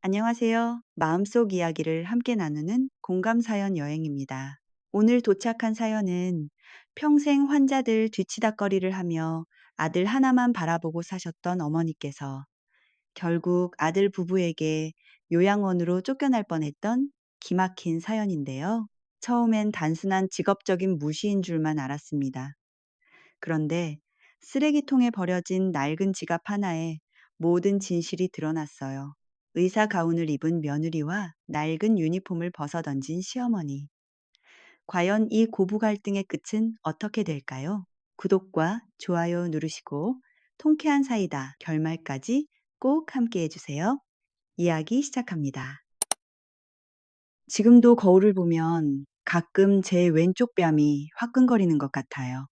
안녕하세요. 마음속 이야기를 함께 나누는 공감 사연 여행입니다. 오늘 도착한 사연은 평생 환자들 뒤치다꺼리를 하며 아들 하나만 바라보고 사셨던 어머니께서 결국 아들 부부에게 요양원으로 쫓겨날 뻔했던 기막힌 사연인데요. 처음엔 단순한 직업적인 무시인 줄만 알았습니다. 그런데 쓰레기통에 버려진 낡은 지갑 하나에 모든 진실이 드러났어요. 의사 가운을 입은 며느리와 낡은 유니폼을 벗어던진 시어머니. 과연 이 고부 갈등의 끝은 어떻게 될까요? 구독과 좋아요 누르시고 통쾌한 사이다 결말까지 꼭 함께 해주세요. 이야기 시작합니다. 지금도 거울을 보면 가끔 제 왼쪽 뺨이 화끈거리는 것 같아요.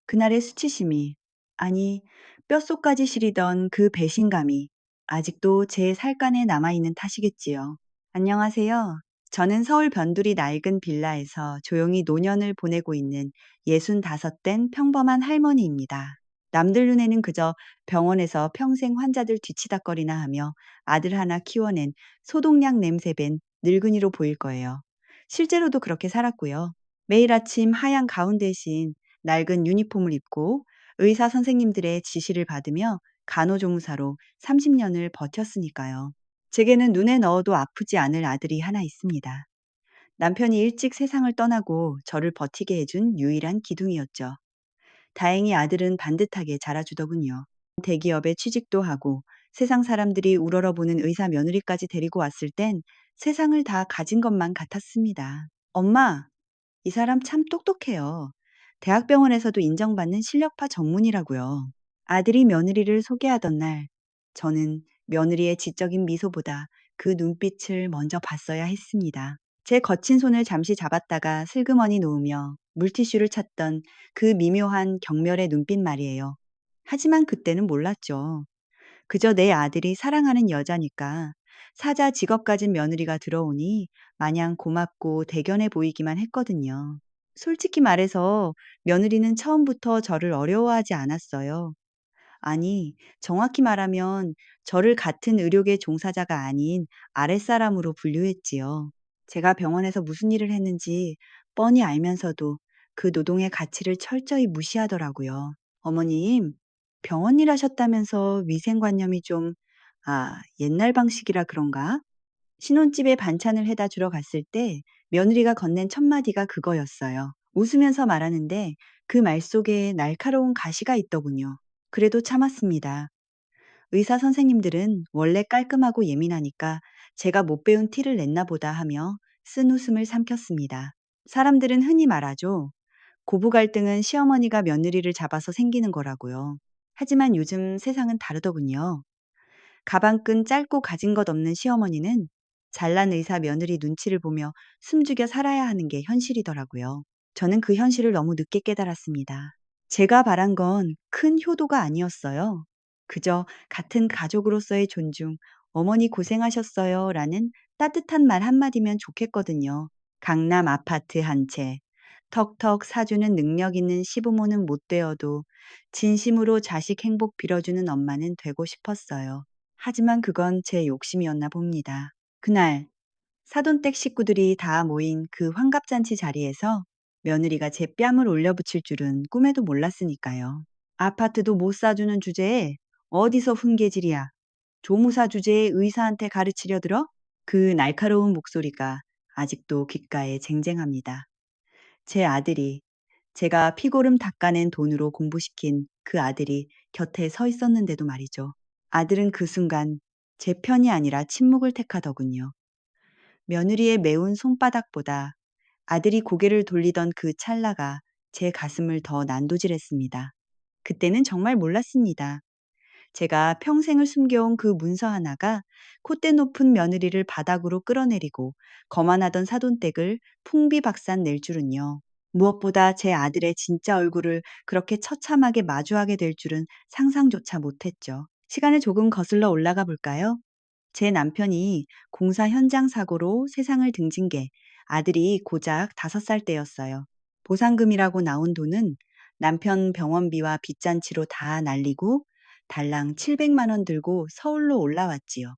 그날의 수치심이, 아니, 뼛속까지 시리던 그 배신감이 아직도 제 살간에 남아있는 탓이겠지요. 안녕하세요. 저는 서울 변두리 낡은 빌라에서 조용히 노년을 보내고 있는 65된 평범한 할머니입니다. 남들 눈에는 그저 병원에서 평생 환자들 뒤치다꺼리나 하며 아들 하나 키워낸 소독약 냄새 밴 늙은이로 보일 거예요. 실제로도 그렇게 살았고요. 매일 아침 하얀 가운 대신 낡은 유니폼을 입고 의사 선생님들의 지시를 받으며 간호조무사로 30년을 버텼으니까요. 제게는 눈에 넣어도 아프지 않을 아들이 하나 있습니다. 남편이 일찍 세상을 떠나고 저를 버티게 해준 유일한 기둥이었죠. 다행히 아들은 반듯하게 자라주더군요. 대기업에 취직도 하고 세상 사람들이 우러러보는 의사 며느리까지 데리고 왔을 땐 세상을 다 가진 것만 같았습니다. 엄마, 이 사람 참 똑똑해요. 대학병원에서도 인정받는 실력파 전문이라고요. 아들이 며느리를 소개하던 날, 저는 며느리의 지적인 미소보다 그 눈빛을 먼저 봤어야 했습니다. 제 거친 손을 잠시 잡았다가 슬그머니 놓으며 물티슈를 찾던 그 미묘한 경멸의 눈빛 말이에요. 하지만 그때는 몰랐죠. 그저 내 아들이 사랑하는 여자니까 사자 직업 가진 며느리가 들어오니 마냥 고맙고 대견해 보이기만 했거든요. 솔직히 말해서 며느리는 처음부터 저를 어려워하지 않았어요. 아니, 정확히 말하면 저를 같은 의료계 종사자가 아닌 아랫사람으로 분류했지요. 제가 병원에서 무슨 일을 했는지 뻔히 알면서도 그 노동의 가치를 철저히 무시하더라고요. 어머님, 병원 일 하셨다면서 위생관념이 좀, 옛날 방식이라 그런가? 신혼집에 반찬을 해다 주러 갔을 때 며느리가 건넨 첫 마디가 그거였어요. 웃으면서 말하는데 그 말 속에 날카로운 가시가 있더군요. 그래도 참았습니다. 의사 선생님들은 원래 깔끔하고 예민하니까 제가 못 배운 티를 냈나 보다 하며 쓴 웃음을 삼켰습니다. 사람들은 흔히 말하죠. 고부 갈등은 시어머니가 며느리를 잡아서 생기는 거라고요. 하지만 요즘 세상은 다르더군요. 가방끈 짧고 가진 것 없는 시어머니는 잘난 의사 며느리 눈치를 보며 숨죽여 살아야 하는 게 현실이더라고요. 저는 그 현실을 너무 늦게 깨달았습니다. 제가 바란 건 큰 효도가 아니었어요. 그저 같은 가족으로서의 존중, 어머니 고생하셨어요 라는 따뜻한 말 한마디면 좋겠거든요. 강남 아파트 한 채, 턱턱 사주는 능력 있는 시부모는 못 되어도 진심으로 자식 행복 빌어주는 엄마는 되고 싶었어요. 하지만 그건 제 욕심이었나 봅니다. 그날 사돈댁 식구들이 다 모인 그 환갑잔치 자리에서 며느리가 제 뺨을 올려붙일 줄은 꿈에도 몰랐으니까요. 아파트도 못 사주는 주제에 어디서 훈계질이야. 조무사 주제에 의사한테 가르치려 들어? 그 날카로운 목소리가 아직도 귓가에 쟁쟁합니다. 제 아들이, 제가 피고름 닦아낸 돈으로 공부시킨 그 아들이 곁에 서 있었는데도 말이죠. 아들은 그 순간 제 편이 아니라 침묵을 택하더군요. 며느리의 매운 손바닥보다 아들이 고개를 돌리던 그 찰나가 제 가슴을 더 난도질했습니다. 그때는 정말 몰랐습니다. 제가 평생을 숨겨온 그 문서 하나가 콧대 높은 며느리를 바닥으로 끌어내리고 거만하던 사돈댁을 풍비박산 낼 줄은요. 무엇보다 제 아들의 진짜 얼굴을 그렇게 처참하게 마주하게 될 줄은 상상조차 못했죠. 시간을 조금 거슬러 올라가 볼까요? 제 남편이 공사 현장 사고로 세상을 등진 게 아들이 고작 5살 때였어요. 보상금이라고 나온 돈은 남편 병원비와 빚잔치로 다 날리고 달랑 700만 원 들고 서울로 올라왔지요.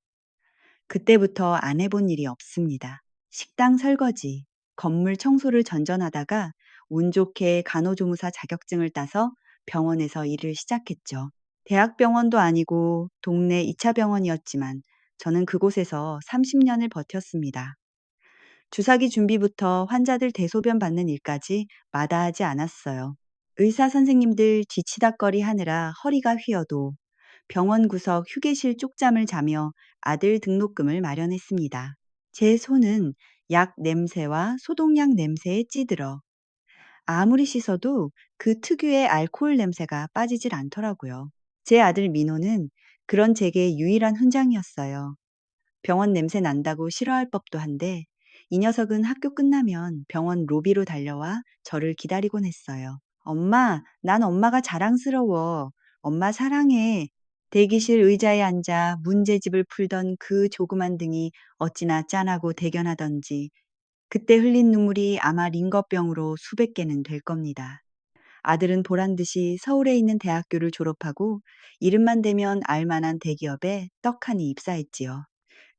그때부터 안 해본 일이 없습니다. 식당 설거지, 건물 청소를 전전하다가 운 좋게 간호조무사 자격증을 따서 병원에서 일을 시작했죠. 대학병원도 아니고 동네 2차 병원이었지만 저는 그곳에서 30년을 버텼습니다. 주사기 준비부터 환자들 대소변 받는 일까지 마다하지 않았어요. 의사 선생님들 뒤치다꺼리 하느라 허리가 휘어도 병원 구석 휴게실 쪽잠을 자며 아들 등록금을 마련했습니다. 제 손은 약 냄새와 소독약 냄새에 찌들어 아무리 씻어도 그 특유의 알코올 냄새가 빠지질 않더라고요. 제 아들 민호는 그런 제게 유일한 훈장이었어요. 병원 냄새 난다고 싫어할 법도 한데 이 녀석은 학교 끝나면 병원 로비로 달려와 저를 기다리곤 했어요. 엄마, 난 엄마가 자랑스러워. 엄마 사랑해. 대기실 의자에 앉아 문제집을 풀던 그 조그만 등이 어찌나 짠하고 대견하던지 그때 흘린 눈물이 아마 링거병으로 수백 개는 될 겁니다. 아들은 보란 듯이 서울에 있는 대학교를 졸업하고 이름만 대면 알만한 대기업에 떡하니 입사했지요.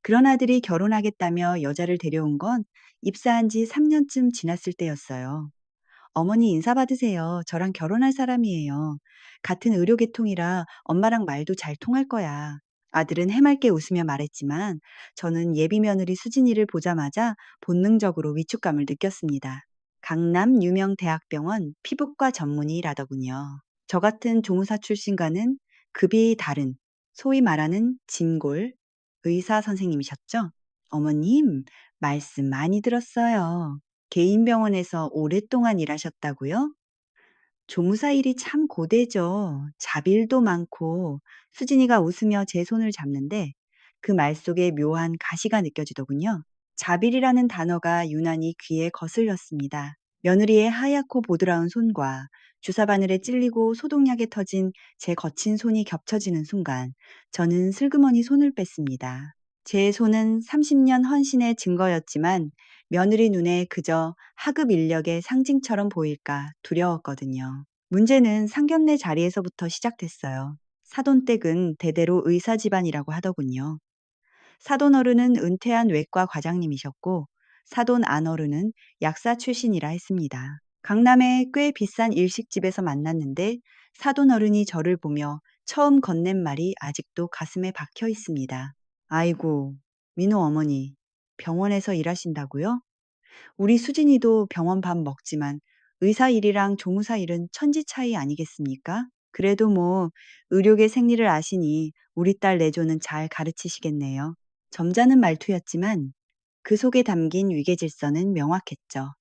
그런 아들이 결혼하겠다며 여자를 데려온 건 입사한 지 3년쯤 지났을 때였어요. 어머니 인사 받으세요. 저랑 결혼할 사람이에요. 같은 의료계통이라 엄마랑 말도 잘 통할 거야. 아들은 해맑게 웃으며 말했지만 저는 예비 며느리 수진이를 보자마자 본능적으로 위축감을 느꼈습니다. 강남 유명 대학병원 피부과 전문의라더군요. 저 같은 조무사 출신과는 급이 다른 소위 말하는 진골 의사 선생님이셨죠? 어머님, 말씀 많이 들었어요. 개인 병원에서 오랫동안 일하셨다고요? 조무사 일이 참 고되죠. 잡일도 많고 수진이가 웃으며 제 손을 잡는데 그 말 속에 묘한 가시가 느껴지더군요. 잡일이라는 단어가 유난히 귀에 거슬렸습니다. 며느리의 하얗고 보드라운 손과 주사 바늘에 찔리고 소독약에 터진 제 거친 손이 겹쳐지는 순간 저는 슬그머니 손을 뺐습니다. 제 손은 30년 헌신의 증거였지만 며느리 눈에 그저 하급 인력의 상징처럼 보일까 두려웠거든요. 문제는 상견례 자리에서부터 시작됐어요. 사돈댁은 대대로 의사 집안이라고 하더군요. 사돈 어른은 은퇴한 외과 과장님이셨고 사돈 안어른은 약사 출신이라 했습니다. 강남의 꽤 비싼 일식집에서 만났는데 사돈 어른이 저를 보며 처음 건넨 말이 아직도 가슴에 박혀 있습니다. 아이고, 민호 어머니, 병원에서 일하신다고요? 우리 수진이도 병원 밥 먹지만 의사 일이랑 조무사 일은 천지 차이 아니겠습니까? 그래도 뭐 의료계 생리를 아시니 우리 딸 내조는 잘 가르치시겠네요. 점잖은 말투였지만 그 속에 담긴 위계질서는 명확했죠.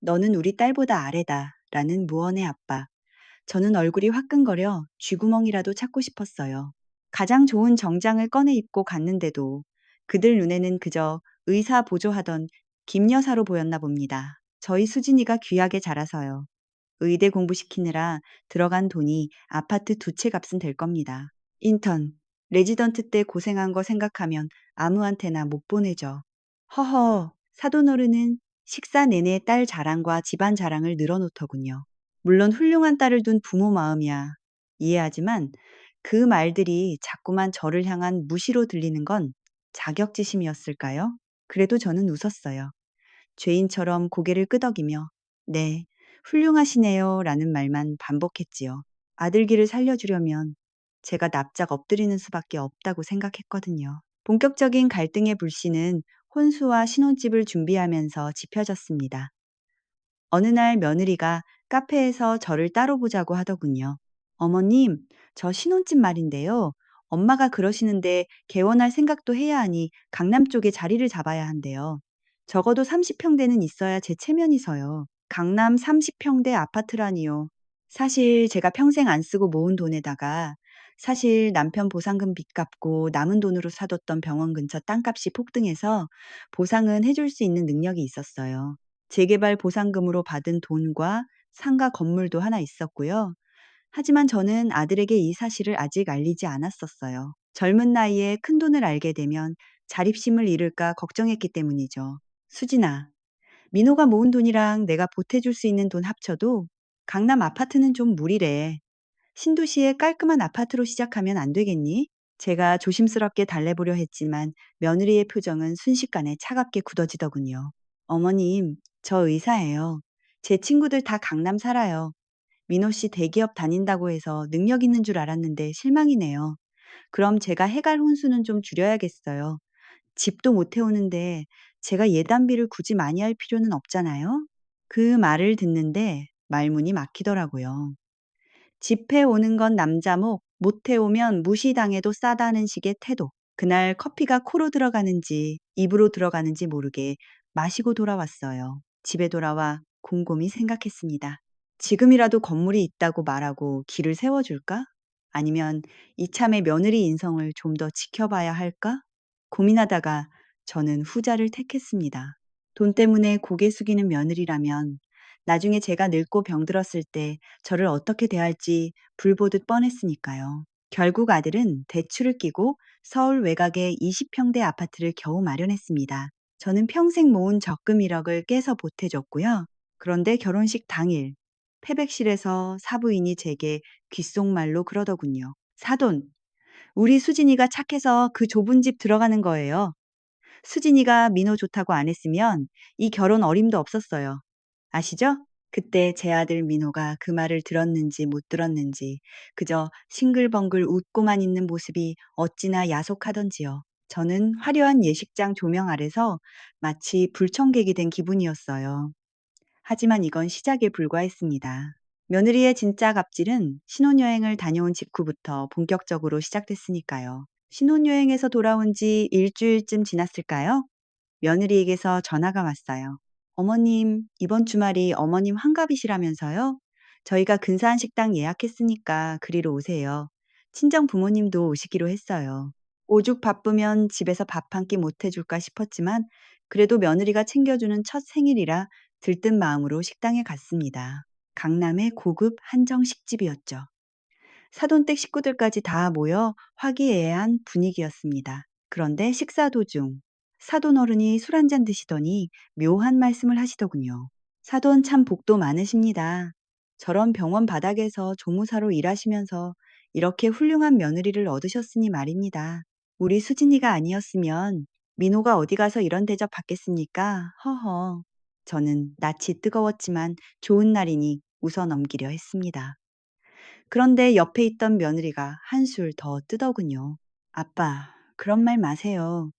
너는 우리 딸보다 아래다 라는 무언의 압박. 저는 얼굴이 화끈거려 쥐구멍이라도 찾고 싶었어요. 가장 좋은 정장을 꺼내 입고 갔는데도 그들 눈에는 그저 의사 보조하던 김여사로 보였나 봅니다. 저희 수진이가 귀하게 자라서요. 의대 공부시키느라 들어간 돈이 아파트 2채 값은 될 겁니다. 인턴, 레지던트 때 고생한 거 생각하면 아무한테나 못 보내죠. 허허, 사돈어른은 식사 내내 딸 자랑과 집안 자랑을 늘어놓더군요. 물론 훌륭한 딸을 둔 부모 마음이야 이해하지만 그 말들이 자꾸만 저를 향한 무시로 들리는 건 자격지심이었을까요? 그래도 저는 웃었어요. 죄인처럼 고개를 끄덕이며 네, 훌륭하시네요 라는 말만 반복했지요. 아들기를 살려주려면 제가 납작 엎드리는 수밖에 없다고 생각했거든요. 본격적인 갈등의 불씨는 혼수와 신혼집을 준비하면서 지펴졌습니다. 어느 날 며느리가 카페에서 저를 따로 보자고 하더군요. 어머님, 저 신혼집 말인데요. 엄마가 그러시는데 개원할 생각도 해야 하니 강남 쪽에 자리를 잡아야 한대요. 적어도 30평대는 있어야 제 체면이 서요. 강남 30평대 아파트라니요. 사실 제가 평생 안 쓰고 모은 돈에다가 사실 남편 보상금 빚 갚고 남은 돈으로 사뒀던 병원 근처 땅값이 폭등해서 보상은 해줄 수 있는 능력이 있었어요. 재개발 보상금으로 받은 돈과 상가 건물도 하나 있었고요. 하지만 저는 아들에게 이 사실을 아직 알리지 않았었어요. 젊은 나이에 큰돈을 알게 되면 자립심을 잃을까 걱정했기 때문이죠. 수진아, 민호가 모은 돈이랑 내가 보태줄 수 있는 돈 합쳐도 강남 아파트는 좀 무리래. 신도시의 깔끔한 아파트로 시작하면 안 되겠니? 제가 조심스럽게 달래보려 했지만 며느리의 표정은 순식간에 차갑게 굳어지더군요. 어머님, 저 의사예요. 제 친구들 다 강남 살아요. 민호 씨 대기업 다닌다고 해서 능력 있는 줄 알았는데 실망이네요. 그럼 제가 해갈 혼수는 좀 줄여야겠어요. 집도 못 해오는데 제가 예단비를 굳이 많이 할 필요는 없잖아요. 그 말을 듣는데 말문이 막히더라고요. 집해 오는 건 남자목, 못 해오면 무시당해도 싸다는 식의 태도. 그날 커피가 코로 들어가는지 입으로 들어가는지 모르게 마시고 돌아왔어요. 집에 돌아와 곰곰이 생각했습니다. 지금이라도 건물이 있다고 말하고 길을 세워줄까? 아니면 이참에 며느리 인성을 좀 더 지켜봐야 할까? 고민하다가 저는 후자를 택했습니다. 돈 때문에 고개 숙이는 며느리라면 나중에 제가 늙고 병들었을 때 저를 어떻게 대할지 불보듯 뻔했으니까요. 결국 아들은 대출을 끼고 서울 외곽의 20평대 아파트를 겨우 마련했습니다. 저는 평생 모은 적금 1억을 깨서 보태줬고요. 그런데 결혼식 당일 패백실에서 사부인이 제게 귓속말로 그러더군요. 사돈, 우리 수진이가 착해서 그 좁은 집 들어가는 거예요. 수진이가 민호 좋다고 안 했으면 이 결혼 어림도 없었어요. 아시죠? 그때 제 아들 민호가 그 말을 들었는지 못 들었는지 그저 싱글벙글 웃고만 있는 모습이 어찌나 야속하던지요. 저는 화려한 예식장 조명 아래서 마치 불청객이 된 기분이었어요. 하지만 이건 시작에 불과했습니다. 며느리의 진짜 갑질은 신혼여행을 다녀온 직후부터 본격적으로 시작됐으니까요. 신혼여행에서 돌아온 지 일주일쯤 지났을까요? 며느리에게서 전화가 왔어요. 어머님, 이번 주말이 어머님 환갑이시라면서요? 저희가 근사한 식당 예약했으니까 그리로 오세요. 친정 부모님도 오시기로 했어요. 오죽 바쁘면 집에서 밥 한 끼 못 해줄까 싶었지만 그래도 며느리가 챙겨주는 첫 생일이라 들뜬 마음으로 식당에 갔습니다. 강남의 고급 한정식집이었죠. 사돈댁 식구들까지 다 모여 화기애애한 분위기였습니다. 그런데 식사 도중 사돈 어른이 술 한잔 드시더니 묘한 말씀을 하시더군요. 사돈 참 복도 많으십니다. 저런 병원 바닥에서 조무사로 일하시면서 이렇게 훌륭한 며느리를 얻으셨으니 말입니다. 우리 수진이가 아니었으면 민호가 어디 가서 이런 대접 받겠습니까? 허허. 저는 낯이 뜨거웠지만 좋은 날이니 웃어 넘기려 했습니다. 그런데 옆에 있던 며느리가 한술 더 뜨더군요. 아빠, 그런 말 마세요.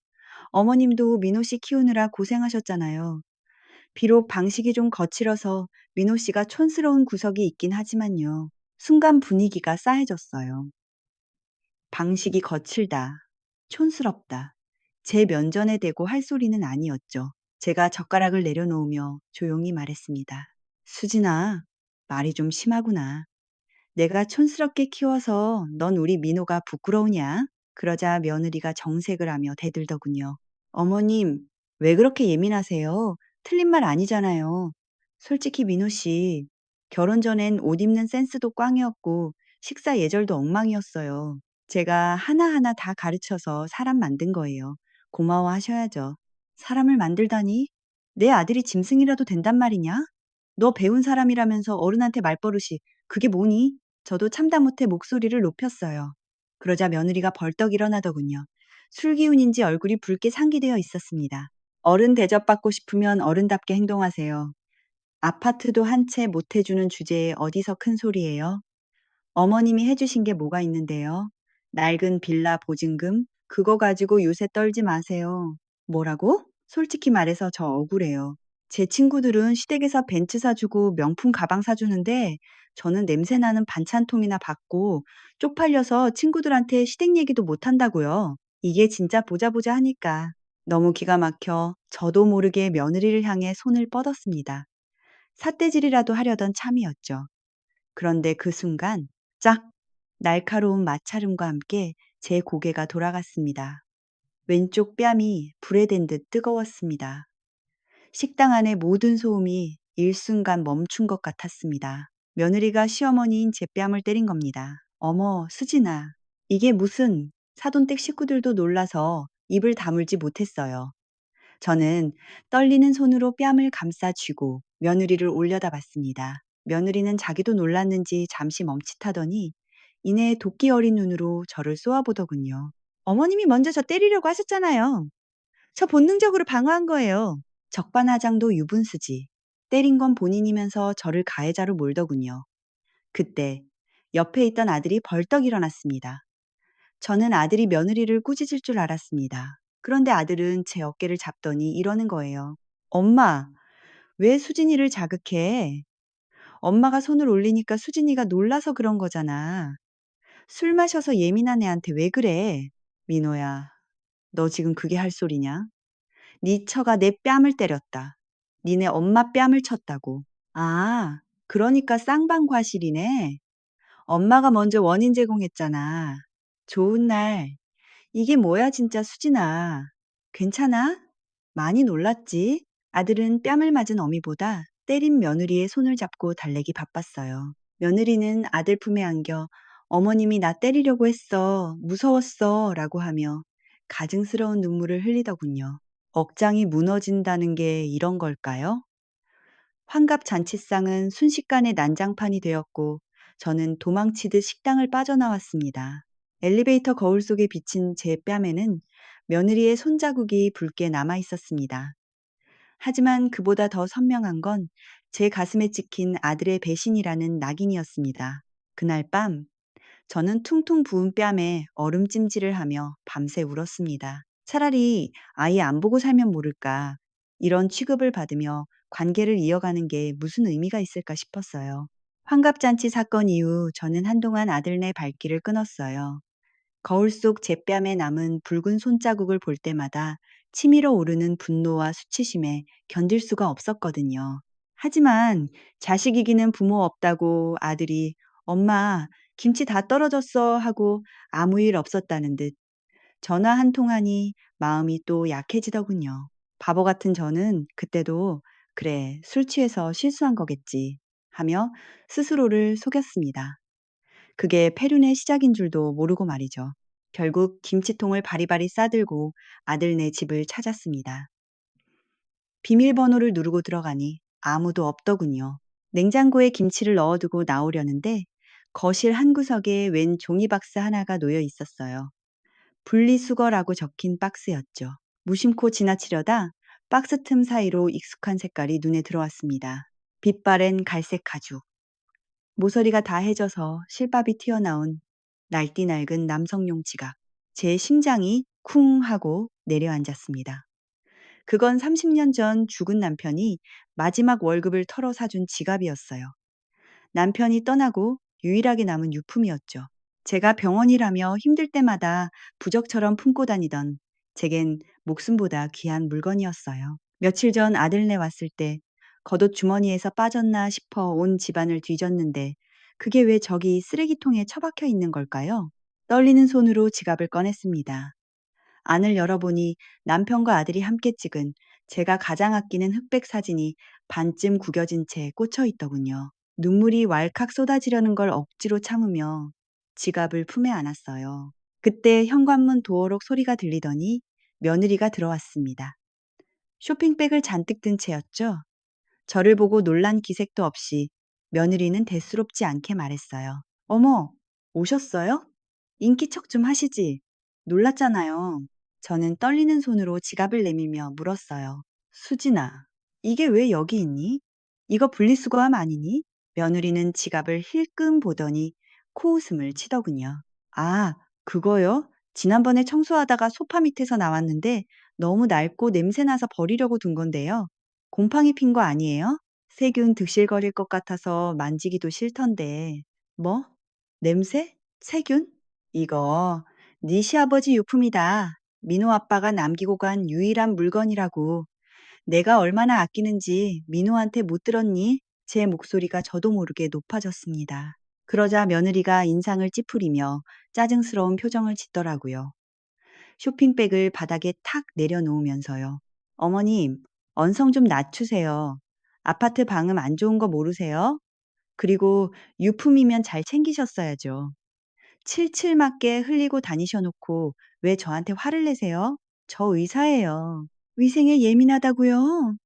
어머님도 민호 씨 키우느라 고생하셨잖아요. 비록 방식이 좀 거칠어서 민호 씨가 촌스러운 구석이 있긴 하지만요. 순간 분위기가 싸해졌어요. 방식이 거칠다, 촌스럽다. 제 면전에 대고 할 소리는 아니었죠. 제가 젓가락을 내려놓으며 조용히 말했습니다. 수진아, 말이 좀 심하구나. 내가 촌스럽게 키워서 넌 우리 민호가 부끄러우냐? 그러자 며느리가 정색을 하며 대들더군요. 어머님, 왜 그렇게 예민하세요? 틀린 말 아니잖아요. 솔직히 민호 씨, 결혼 전엔 옷 입는 센스도 꽝이었고 식사 예절도 엉망이었어요. 제가 하나하나 다 가르쳐서 사람 만든 거예요. 고마워하셔야죠. 사람을 만들다니? 내 아들이 짐승이라도 된단 말이냐? 너 배운 사람이라면서 어른한테 말버릇이 그게 뭐니? 저도 참다 못해 목소리를 높였어요. 그러자 며느리가 벌떡 일어나더군요. 술기운인지 얼굴이 붉게 상기되어 있었습니다. 어른 대접받고 싶으면 어른답게 행동하세요. 아파트도 한 채 못 해주는 주제에 어디서 큰 소리예요? 어머님이 해주신 게 뭐가 있는데요? 낡은 빌라 보증금? 그거 가지고 요새 떨지 마세요. 뭐라고? 솔직히 말해서 저 억울해요. 제 친구들은 시댁에서 벤츠 사주고 명품 가방 사주는데 저는 냄새나는 반찬통이나 받고 쪽팔려서 친구들한테 시댁 얘기도 못 한다고요. 이게 진짜 보자 보자 하니까 너무 기가 막혀 저도 모르게 며느리를 향해 손을 뻗었습니다. 삿대질이라도 하려던 참이었죠. 그런데 그 순간 짝! 날카로운 마찰음과 함께 제 고개가 돌아갔습니다. 왼쪽 뺨이 불에 댄 듯 뜨거웠습니다. 식당 안의 모든 소음이 일순간 멈춘 것 같았습니다. 며느리가 시어머니인 제 뺨을 때린 겁니다. 어머, 수진아. 이게 무슨 사돈댁 식구들도 놀라서 입을 다물지 못했어요. 저는 떨리는 손으로 뺨을 감싸 쥐고 며느리를 올려다봤습니다. 며느리는 자기도 놀랐는지 잠시 멈칫하더니 이내 도끼 어린 눈으로 저를 쏘아보더군요. 어머님이 먼저 저 때리려고 하셨잖아요. 저 본능적으로 방어한 거예요. 적반하장도 유분수지. 때린 건 본인이면서 저를 가해자로 몰더군요. 그때 옆에 있던 아들이 벌떡 일어났습니다. 저는 아들이 며느리를 꾸짖을 줄 알았습니다. 그런데 아들은 제 어깨를 잡더니 이러는 거예요. 엄마, 왜 수진이를 자극해? 엄마가 손을 올리니까 수진이가 놀라서 그런 거잖아. 술 마셔서 예민한 애한테 왜 그래? 민호야, 너 지금 그게 할 소리냐? 네 처가 내 뺨을 때렸다. 니네 엄마 뺨을 쳤다고. 아, 그러니까 쌍방과실이네. 엄마가 먼저 원인 제공했잖아. 좋은 날. 이게 뭐야 진짜 수진아. 괜찮아? 많이 놀랐지? 아들은 뺨을 맞은 어미보다 때린 며느리의 손을 잡고 달래기 바빴어요. 며느리는 아들 품에 안겨 어머님이 나 때리려고 했어. 무서웠어. 라고 하며 가증스러운 눈물을 흘리더군요. 억장이 무너진다는 게 이런 걸까요? 환갑 잔치상은 순식간에 난장판이 되었고 저는 도망치듯 식당을 빠져나왔습니다. 엘리베이터 거울 속에 비친 제 뺨에는 며느리의 손자국이 붉게 남아 있었습니다. 하지만 그보다 더 선명한 건 제 가슴에 찍힌 아들의 배신이라는 낙인이었습니다. 그날 밤 저는 퉁퉁 부은 뺨에 얼음찜질을 하며 밤새 울었습니다. 차라리 아이 안 보고 살면 모를까. 이런 취급을 받으며 관계를 이어가는 게 무슨 의미가 있을까 싶었어요. 환갑잔치 사건 이후 저는 한동안 아들네 발길을 끊었어요. 거울 속 제 뺨에 남은 붉은 손자국을 볼 때마다 치밀어 오르는 분노와 수치심에 견딜 수가 없었거든요. 하지만 자식 이기는 부모 없다고 아들이 엄마, 김치 다 떨어졌어 하고 아무 일 없었다는 듯 전화 한 통하니 마음이 또 약해지더군요. 바보 같은 저는 그때도 그래, 술 취해서 실수한 거겠지 하며 스스로를 속였습니다. 그게 폐륜의 시작인 줄도 모르고 말이죠. 결국 김치통을 바리바리 싸들고 아들네 집을 찾았습니다. 비밀번호를 누르고 들어가니 아무도 없더군요. 냉장고에 김치를 넣어두고 나오려는데 거실 한 구석에 웬 종이박스 하나가 놓여 있었어요. 분리수거라고 적힌 박스였죠. 무심코 지나치려다 박스 틈 사이로 익숙한 색깔이 눈에 들어왔습니다. 빛바랜 갈색 가죽. 모서리가 다 해져서 실밥이 튀어나온 날띠 낡은 남성용 지갑. 제 심장이 쿵 하고 내려앉았습니다. 그건 30년 전 죽은 남편이 마지막 월급을 털어 사준 지갑이었어요. 남편이 떠나고 유일하게 남은 유품이었죠. 제가 병원이라며 힘들 때마다 부적처럼 품고 다니던 제겐 목숨보다 귀한 물건이었어요. 며칠 전 아들네 왔을 때 겉옷 주머니에서 빠졌나 싶어 온 집안을 뒤졌는데 그게 왜 저기 쓰레기통에 처박혀 있는 걸까요? 떨리는 손으로 지갑을 꺼냈습니다. 안을 열어보니 남편과 아들이 함께 찍은 제가 가장 아끼는 흑백 사진이 반쯤 구겨진 채 꽂혀 있더군요. 눈물이 왈칵 쏟아지려는 걸 억지로 참으며 지갑을 품에 안았어요. 그때 현관문 도어록 소리가 들리더니 며느리가 들어왔습니다. 쇼핑백을 잔뜩 든 채였죠. 저를 보고 놀란 기색도 없이 며느리는 대수롭지 않게 말했어요. 어머, 오셨어요? 인기척 좀 하시지. 놀랐잖아요. 저는 떨리는 손으로 지갑을 내밀며 물었어요. 수진아, 이게 왜 여기 있니? 이거 분리수거함 아니니? 며느리는 지갑을 힐끔 보더니 코웃음을 치더군요. 아, 그거요? 지난번에 청소하다가 소파 밑에서 나왔는데 너무 낡고 냄새나서 버리려고 둔 건데요. 곰팡이 핀 거 아니에요? 세균 득실거릴 것 같아서 만지기도 싫던데. 뭐? 냄새? 세균? 이거 네 시아버지 유품이다. 민호 아빠가 남기고 간 유일한 물건이라고. 내가 얼마나 아끼는지 민호한테 못 들었니? 제 목소리가 저도 모르게 높아졌습니다. 그러자 며느리가 인상을 찌푸리며 짜증스러운 표정을 짓더라고요. 쇼핑백을 바닥에 탁 내려놓으면서요. 어머님, 언성 좀 낮추세요. 아파트 방음 안 좋은 거 모르세요? 그리고 유품이면 잘 챙기셨어야죠. 칠칠 맞게 흘리고 다니셔놓고 왜 저한테 화를 내세요? 저 의사예요. 위생에 예민하다고요?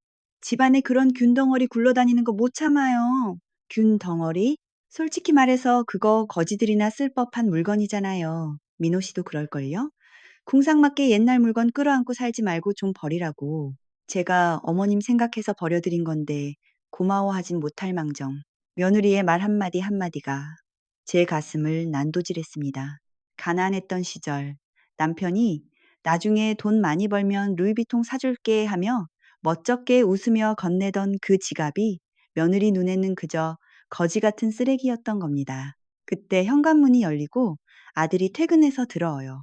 집안에 그런 균 덩어리 굴러다니는 거 못 참아요. 균 덩어리? 솔직히 말해서 그거 거지들이나 쓸 법한 물건이잖아요. 민호 씨도 그럴걸요? 궁상맞게 옛날 물건 끌어안고 살지 말고 좀 버리라고. 제가 어머님 생각해서 버려드린 건데 고마워하진 못할 망정. 며느리의 말 한마디 한마디가 제 가슴을 난도질했습니다. 가난했던 시절 남편이 나중에 돈 많이 벌면 루이비통 사줄게 하며 멋쩍게 웃으며 건네던 그 지갑이 며느리 눈에는 그저 거지 같은 쓰레기였던 겁니다. 그때 현관문이 열리고 아들이 퇴근해서 들어와요.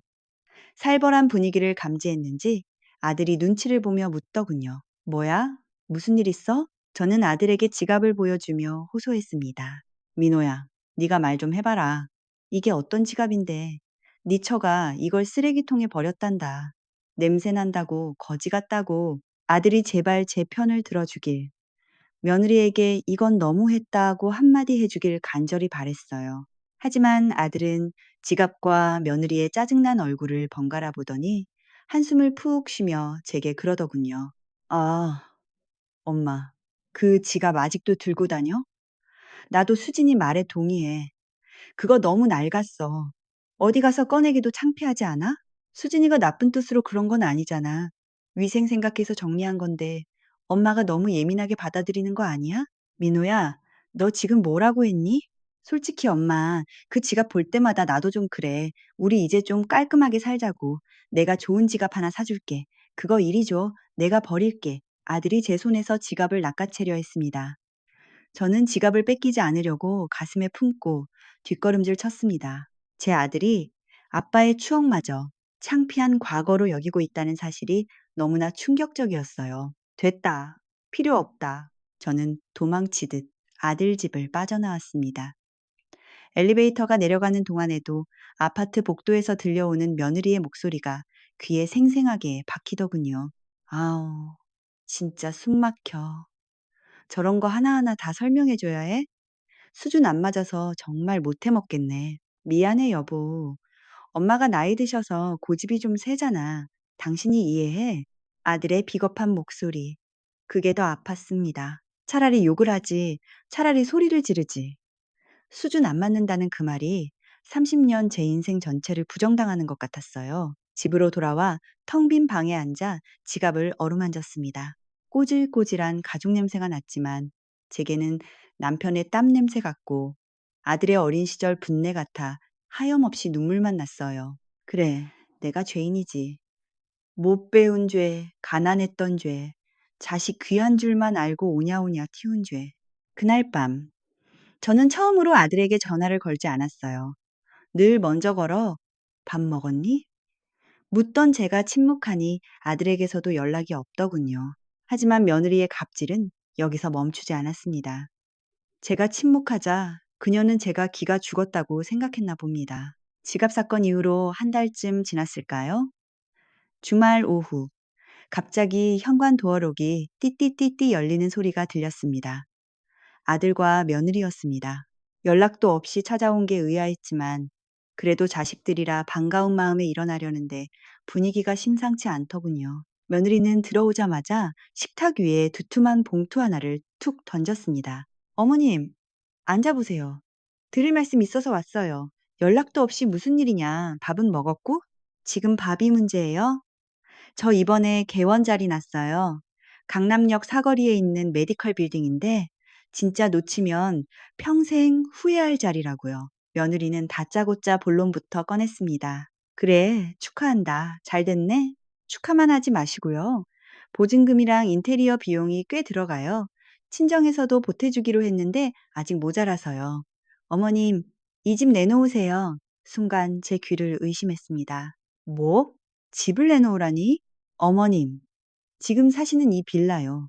살벌한 분위기를 감지했는지 아들이 눈치를 보며 묻더군요. 뭐야? 무슨 일 있어? 저는 아들에게 지갑을 보여주며 호소했습니다. 민호야, 네가 말 좀 해봐라. 이게 어떤 지갑인데 네 처가 이걸 쓰레기통에 버렸단다. 냄새 난다고 거지 같다고. 아들이 제발 제 편을 들어주길. 며느리에게 이건 너무했다고 한마디 해주길 간절히 바랬어요. 하지만 아들은 지갑과 며느리의 짜증난 얼굴을 번갈아 보더니 한숨을 푹 쉬며 제게 그러더군요. 아, 엄마, 그 지갑 아직도 들고 다녀? 나도 수진이 말에 동의해. 그거 너무 낡았어. 어디 가서 꺼내기도 창피하지 않아? 수진이가 나쁜 뜻으로 그런 건 아니잖아. 위생 생각해서 정리한 건데 엄마가 너무 예민하게 받아들이는 거 아니야? 민호야, 너 지금 뭐라고 했니? 솔직히 엄마, 그 지갑 볼 때마다 나도 좀 그래. 우리 이제 좀 깔끔하게 살자고. 내가 좋은 지갑 하나 사줄게. 그거 이리 줘. 내가 버릴게. 아들이 제 손에서 지갑을 낚아채려 했습니다. 저는 지갑을 뺏기지 않으려고 가슴에 품고 뒷걸음질 쳤습니다. 제 아들이 아빠의 추억마저 창피한 과거로 여기고 있다는 사실이 너무나 충격적이었어요. 됐다. 필요 없다. 저는 도망치듯 아들 집을 빠져나왔습니다. 엘리베이터가 내려가는 동안에도 아파트 복도에서 들려오는 며느리의 목소리가 귀에 생생하게 박히더군요. 아우, 진짜 숨 막혀. 저런 거 하나하나 다 설명해줘야 해? 수준 안 맞아서 정말 못해 먹겠네. 미안해, 여보. 엄마가 나이 드셔서 고집이 좀 세잖아. 당신이 이해해? 아들의 비겁한 목소리. 그게 더 아팠습니다. 차라리 욕을 하지, 차라리 소리를 지르지. 수준 안 맞는다는 그 말이 30년 제 인생 전체를 부정당하는 것 같았어요. 집으로 돌아와 텅 빈 방에 앉아 지갑을 어루만졌습니다. 꼬질꼬질한 가죽 냄새가 났지만 제게는 남편의 땀 냄새 같고 아들의 어린 시절 분내 같아 하염없이 눈물만 났어요. 그래, 내가 죄인이지. 못 배운 죄, 가난했던 죄, 자식 귀한 줄만 알고 오냐오냐 튀운 죄. 그날 밤 저는 처음으로 아들에게 전화를 걸지 않았어요. 늘 먼저 걸어 밥 먹었니? 묻던 제가 침묵하니 아들에게서도 연락이 없더군요. 하지만 며느리의 갑질은 여기서 멈추지 않았습니다. 제가 침묵하자 그녀는 제가 기가 죽었다고 생각했나 봅니다. 지갑 사건 이후로 한 달쯤 지났을까요? 주말 오후 갑자기 현관 도어록이 띠띠띠띠 열리는 소리가 들렸습니다. 아들과 며느리였습니다. 연락도 없이 찾아온 게 의아했지만 그래도 자식들이라 반가운 마음에 일어나려는데 분위기가 심상치 않더군요. 며느리는 들어오자마자 식탁 위에 두툼한 봉투 하나를 툭 던졌습니다. 어머님, 앉아보세요. 드릴 말씀 있어서 왔어요. 연락도 없이 무슨 일이냐? 밥은 먹었고? 지금 밥이 문제예요? 저 이번에 개원 자리 났어요. 강남역 사거리에 있는 메디컬 빌딩인데 진짜 놓치면 평생 후회할 자리라고요. 며느리는 다짜고짜 본론부터 꺼냈습니다. 그래, 축하한다. 잘 됐네? 축하만 하지 마시고요. 보증금이랑 인테리어 비용이 꽤 들어가요. 친정에서도 보태주기로 했는데 아직 모자라서요. 어머님, 이 집 내놓으세요. 순간 제 귀를 의심했습니다. 뭐? 집을 내놓으라니? 어머님, 지금 사시는 이 빌라요.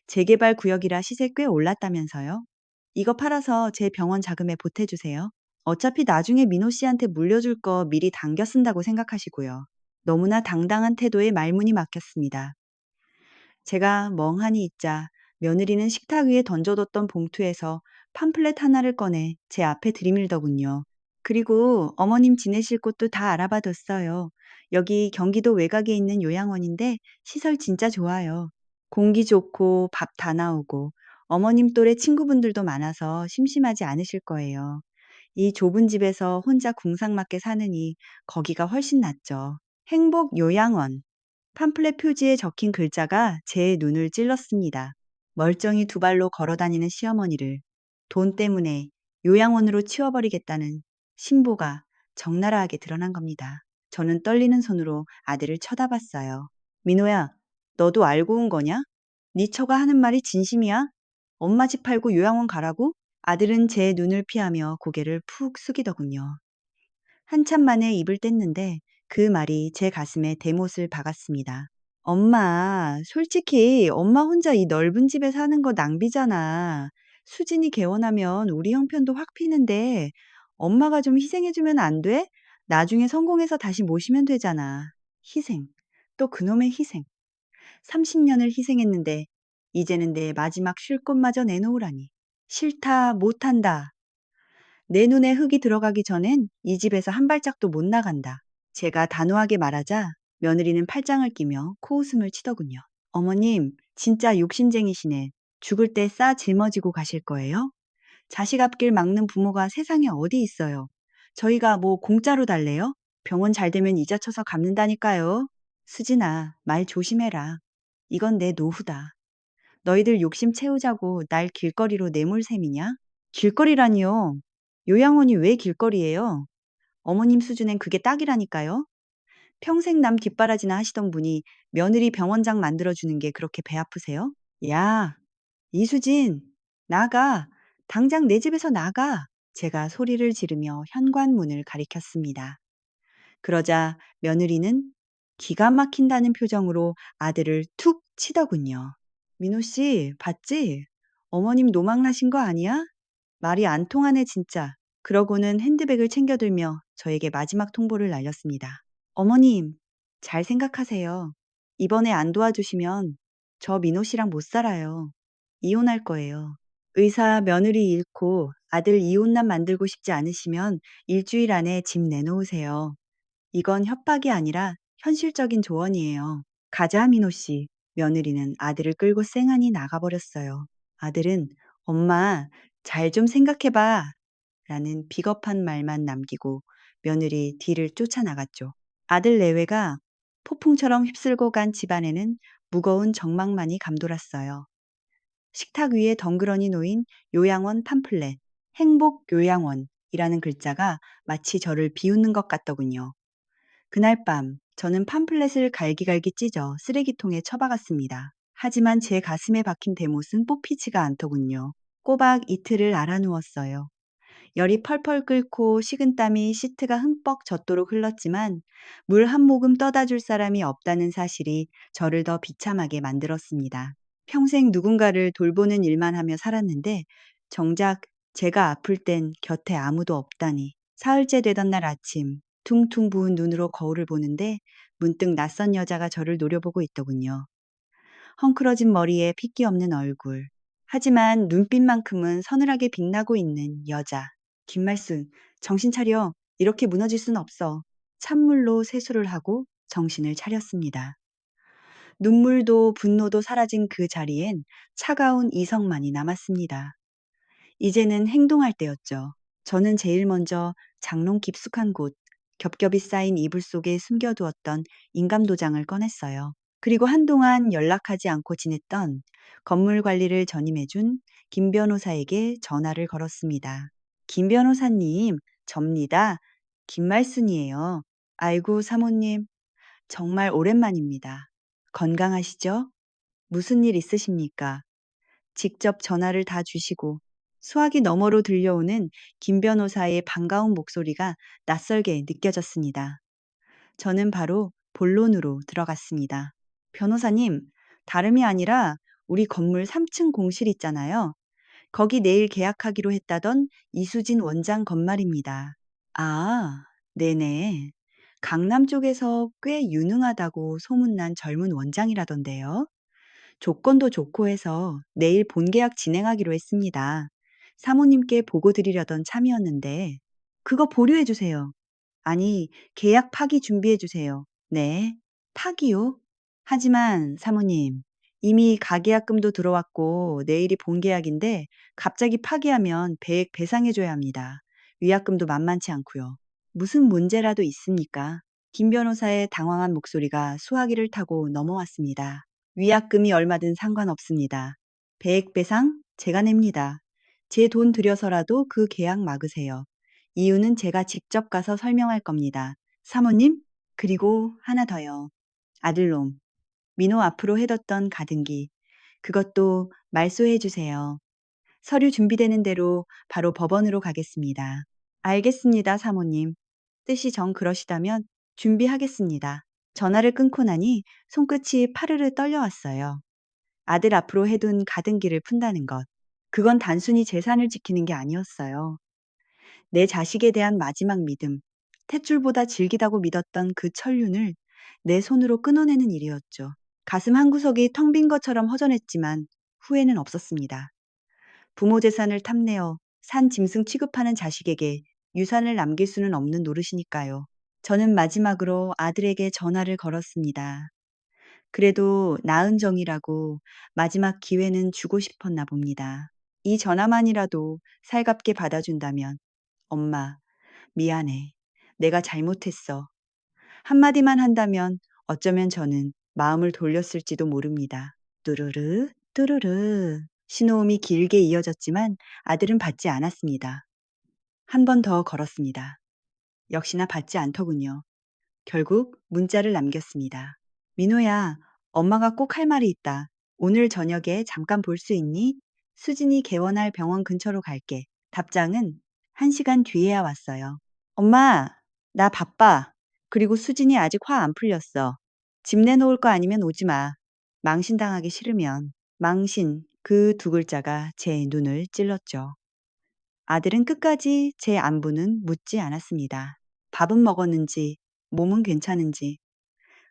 재개발 구역이라 시세 꽤 올랐다면서요? 이거 팔아서 제 병원 자금에 보태주세요. 어차피 나중에 민호 씨한테 물려줄 거 미리 당겨 쓴다고 생각하시고요. 너무나 당당한 태도에 말문이 막혔습니다. 제가 멍하니 있자 며느리는 식탁 위에 던져뒀던 봉투에서 팜플렛 하나를 꺼내 제 앞에 들이밀더군요. 그리고 어머님 지내실 곳도 다 알아봐 뒀어요. 여기 경기도 외곽에 있는 요양원인데 시설 진짜 좋아요. 공기 좋고 밥 다 나오고 어머님 또래 친구분들도 많아서 심심하지 않으실 거예요. 이 좁은 집에서 혼자 궁상맞게 사느니 거기가 훨씬 낫죠. 행복 요양원. 팜플렛 표지에 적힌 글자가 제 눈을 찔렀습니다. 멀쩡히 두 발로 걸어 다니는 시어머니를 돈 때문에 요양원으로 치워버리겠다는 신보가 적나라하게 드러난 겁니다. 저는 떨리는 손으로 아들을 쳐다봤어요. 민호야, 너도 알고 온 거냐? 네 처가 하는 말이 진심이야? 엄마 집 팔고 요양원 가라고? 아들은 제 눈을 피하며 고개를 푹 숙이더군요. 한참 만에 입을 뗐는데 그 말이 제 가슴에 대못을 박았습니다. 엄마, 솔직히 엄마 혼자 이 넓은 집에 사는 거 낭비잖아. 수진이 개원하면 우리 형편도 확 피는데 엄마가 좀 희생해주면 안 돼? 나중에 성공해서 다시 모시면 되잖아. 희생. 또 그놈의 희생. 30년을 희생했는데 이제는 내 마지막 쉴 곳마저 내놓으라니. 싫다, 못한다. 내 눈에 흙이 들어가기 전엔 이 집에서 한 발짝도 못 나간다. 제가 단호하게 말하자 며느리는 팔짱을 끼며 코웃음을 치더군요. 어머님, 진짜 욕심쟁이시네. 죽을 때 싸 짊어지고 가실 거예요? 자식 앞길 막는 부모가 세상에 어디 있어요. 저희가 뭐 공짜로 달래요? 병원 잘 되면 이자 쳐서 갚는다니까요. 수진아, 말 조심해라. 이건 내 노후다. 너희들 욕심 채우자고 날 길거리로 내몰 셈이냐? 길거리라니요. 요양원이 왜 길거리예요? 어머님 수준엔 그게 딱이라니까요. 평생 남 뒷바라지나 하시던 분이 며느리 병원장 만들어주는 게 그렇게 배 아프세요? 야, 이수진, 나가. 당장 내 집에서 나가. 제가 소리를 지르며 현관문을 가리켰습니다. 그러자 며느리는 기가 막힌다는 표정으로 아들을 툭 치더군요. 민호 씨, 봤지? 어머님 노망 나신 거 아니야? 말이 안 통하네 진짜. 그러고는 핸드백을 챙겨들며 저에게 마지막 통보를 날렸습니다. 어머님, 잘 생각하세요. 이번에 안 도와주시면 저 민호 씨랑 못 살아요. 이혼할 거예요. 의사 며느리 잃고 아들 이혼남 만들고 싶지 않으시면 일주일 안에 집 내놓으세요. 이건 협박이 아니라 현실적인 조언이에요. 가자, 민호 씨. 며느리는 아들을 끌고 쌩하니 나가버렸어요. 아들은 엄마, 잘 좀 생각해봐. 라는 비겁한 말만 남기고 며느리 뒤를 쫓아나갔죠. 아들 내외가 폭풍처럼 휩쓸고 간 집안에는 무거운 정막만이 감돌았어요. 식탁 위에 덩그러니 놓인 요양원 팜플렛, 행복 요양원이라는 글자가 마치 저를 비웃는 것 같더군요. 그날 밤 저는 팜플렛을 갈기갈기 찢어 쓰레기통에 처박았습니다. 하지만 제 가슴에 박힌 대못은 뽑히지가 않더군요. 꼬박 이틀을 알아누웠어요. 열이 펄펄 끓고 식은땀이 시트가 흠뻑 젖도록 흘렀지만 물 한 모금 떠다 줄 사람이 없다는 사실이 저를 더 비참하게 만들었습니다. 평생 누군가를 돌보는 일만 하며 살았는데 정작 제가 아플 땐 곁에 아무도 없다니. 사흘째 되던 날 아침 퉁퉁 부은 눈으로 거울을 보는데 문득 낯선 여자가 저를 노려보고 있더군요. 헝클어진 머리에 핏기 없는 얼굴. 하지만 눈빛만큼은 서늘하게 빛나고 있는 여자. 김말순, 정신 차려. 이렇게 무너질 순 없어. 찬물로 세수를 하고 정신을 차렸습니다. 눈물도 분노도 사라진 그 자리엔 차가운 이성만이 남았습니다. 이제는 행동할 때였죠. 저는 제일 먼저 장롱 깊숙한 곳, 겹겹이 쌓인 이불 속에 숨겨두었던 인감도장을 꺼냈어요. 그리고 한동안 연락하지 않고 지냈던 건물 관리를 전임해준 김 변호사에게 전화를 걸었습니다. 김 변호사님, 접니다. 김말순이에요. 아이고, 사모님, 정말 오랜만입니다. 건강하시죠? 무슨 일 있으십니까? 직접 전화를 다 주시고 수화기 너머로 들려오는 김 변호사의 반가운 목소리가 낯설게 느껴졌습니다. 저는 바로 본론으로 들어갔습니다. 변호사님, 다름이 아니라 우리 건물 3층 공실 있잖아요. 거기 내일 계약하기로 했다던 이수진 원장 건말입니다. 아, 네네. 강남 쪽에서 꽤 유능하다고 소문난 젊은 원장이라던데요. 조건도 좋고 해서 내일 본계약 진행하기로 했습니다. 사모님께 보고 드리려던 참이었는데 그거 보류해 주세요. 아니, 계약 파기 준비해 주세요. 네, 파기요? 하지만 사모님, 이미 가계약금도 들어왔고 내일이 본계약인데 갑자기 파기하면 배액 배상해줘야 합니다. 위약금도 만만치 않고요. 무슨 문제라도 있습니까? 김 변호사의 당황한 목소리가 수화기를 타고 넘어왔습니다. 위약금이 얼마든 상관없습니다. 배액 배상 제가 냅니다. 제 돈 들여서라도 그 계약 막으세요. 이유는 제가 직접 가서 설명할 겁니다. 사모님, 그리고 하나 더요. 아들놈, 민호 앞으로 해뒀던 가등기. 그것도 말소해 주세요. 서류 준비되는 대로 바로 법원으로 가겠습니다. 알겠습니다, 사모님. 뜻이 정 그러시다면 준비하겠습니다. 전화를 끊고 나니 손끝이 파르르 떨려왔어요. 아들 앞으로 해둔 가등기를 푼다는 것. 그건 단순히 재산을 지키는 게 아니었어요. 내 자식에 대한 마지막 믿음, 탯줄보다 질기다고 믿었던 그 천륜을 내 손으로 끊어내는 일이었죠. 가슴 한구석이 텅 빈 것처럼 허전했지만 후회는 없었습니다. 부모 재산을 탐내어 산 짐승 취급하는 자식에게 유산을 남길 수는 없는 노릇이니까요. 저는 마지막으로 아들에게 전화를 걸었습니다. 그래도 나은 정이라고 마지막 기회는 주고 싶었나 봅니다. 이 전화만이라도 살갑게 받아준다면 엄마, 미안해. 내가 잘못했어. 한마디만 한다면 어쩌면 저는 마음을 돌렸을지도 모릅니다. 뚜루르, 뚜루르. 신호음이 길게 이어졌지만 아들은 받지 않았습니다. 한 번 더 걸었습니다. 역시나 받지 않더군요. 결국 문자를 남겼습니다. 민호야, 엄마가 꼭 할 말이 있다. 오늘 저녁에 잠깐 볼 수 있니? 수진이 개원할 병원 근처로 갈게. 답장은 1시간 뒤에야 왔어요. 엄마, 나 바빠. 그리고 수진이 아직 화 안 풀렸어. 집 내놓을 거 아니면 오지 마. 망신당하기 싫으면. 망신, 그 두 글자가 제 눈을 찔렀죠. 아들은 끝까지 제 안부는 묻지 않았습니다. 밥은 먹었는지, 몸은 괜찮은지,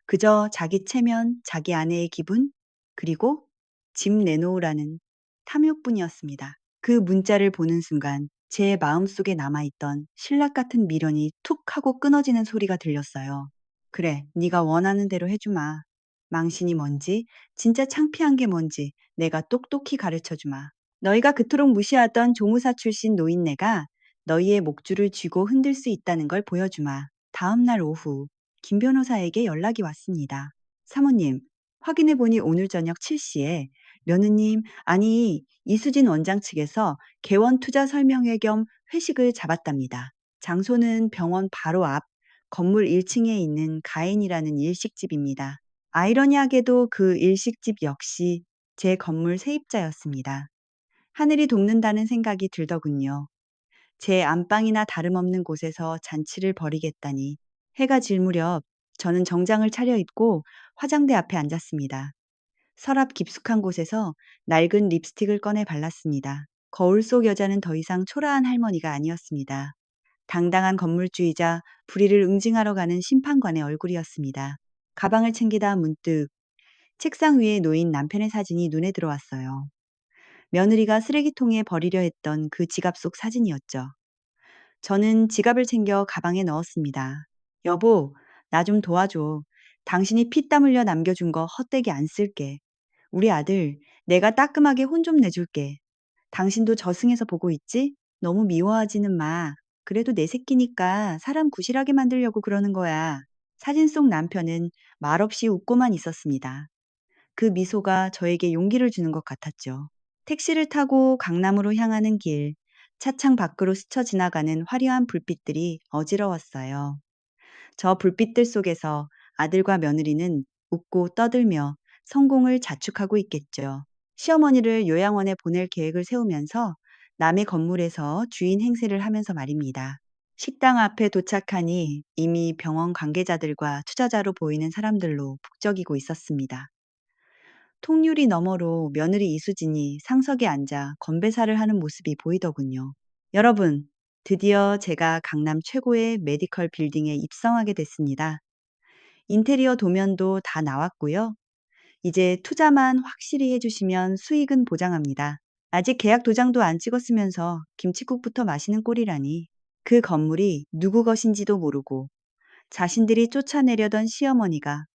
그저 자기 체면, 자기 아내의 기분, 그리고 집 내놓으라는 탐욕뿐이었습니다. 그 문자를 보는 순간 제 마음속에 남아있던 신락 같은 미련이 툭 하고 끊어지는 소리가 들렸어요. 그래, 네가 원하는 대로 해주마. 망신이 뭔지, 진짜 창피한 게 뭔지 내가 똑똑히 가르쳐주마. 너희가 그토록 무시하던 조무사 출신 노인네가 너희의 목줄을 쥐고 흔들 수 있다는 걸 보여주마. 다음 날 오후 김 변호사에게 연락이 왔습니다. 사모님, 확인해보니 오늘 저녁 7시에 며느님, 아니 이수진 원장 측에서 개원 투자 설명회 겸 회식을 잡았답니다. 장소는 병원 바로 앞 건물 1층에 있는 가인이라는 일식집입니다. 아이러니하게도 그 일식집 역시 제 건물 세입자였습니다. 하늘이 돕는다는 생각이 들더군요. 제 안방이나 다름없는 곳에서 잔치를 벌이겠다니. 해가 질 무렵 저는 정장을 차려입고 화장대 앞에 앉았습니다. 서랍 깊숙한 곳에서 낡은 립스틱을 꺼내 발랐습니다. 거울 속 여자는 더 이상 초라한 할머니가 아니었습니다. 당당한 건물주이자 불의를 응징하러 가는 심판관의 얼굴이었습니다. 가방을 챙기다 문득 책상 위에 놓인 남편의 사진이 눈에 들어왔어요. 며느리가 쓰레기통에 버리려 했던 그 지갑 속 사진이었죠. 저는 지갑을 챙겨 가방에 넣었습니다. 여보, 나 좀 도와줘. 당신이 피땀 흘려 남겨준 거 헛되게 안 쓸게. 우리 아들, 내가 따끔하게 혼 좀 내줄게. 당신도 저승에서 보고 있지? 너무 미워하지는 마. 그래도 내 새끼니까 사람 구실하게 만들려고 그러는 거야. 사진 속 남편은 말없이 웃고만 있었습니다. 그 미소가 저에게 용기를 주는 것 같았죠. 택시를 타고 강남으로 향하는 길, 차창 밖으로 스쳐 지나가는 화려한 불빛들이 어지러웠어요. 저 불빛들 속에서 아들과 며느리는 웃고 떠들며 성공을 자축하고 있겠죠. 시어머니를 요양원에 보낼 계획을 세우면서 남의 건물에서 주인 행세를 하면서 말입니다. 식당 앞에 도착하니 이미 병원 관계자들과 투자자로 보이는 사람들로 북적이고 있었습니다. 통유리 너머로 며느리 이수진이 상석에 앉아 건배사를 하는 모습이 보이더군요. 여러분, 드디어 제가 강남 최고의 메디컬 빌딩에 입성하게 됐습니다. 인테리어 도면도 다 나왔고요. 이제 투자만 확실히 해주시면 수익은 보장합니다. 아직 계약 도장도 안 찍었으면서 김칫국부터 마시는 꼴이라니. 그 건물이 누구 것인지도 모르고 자신들이 쫓아내려던 시어머니가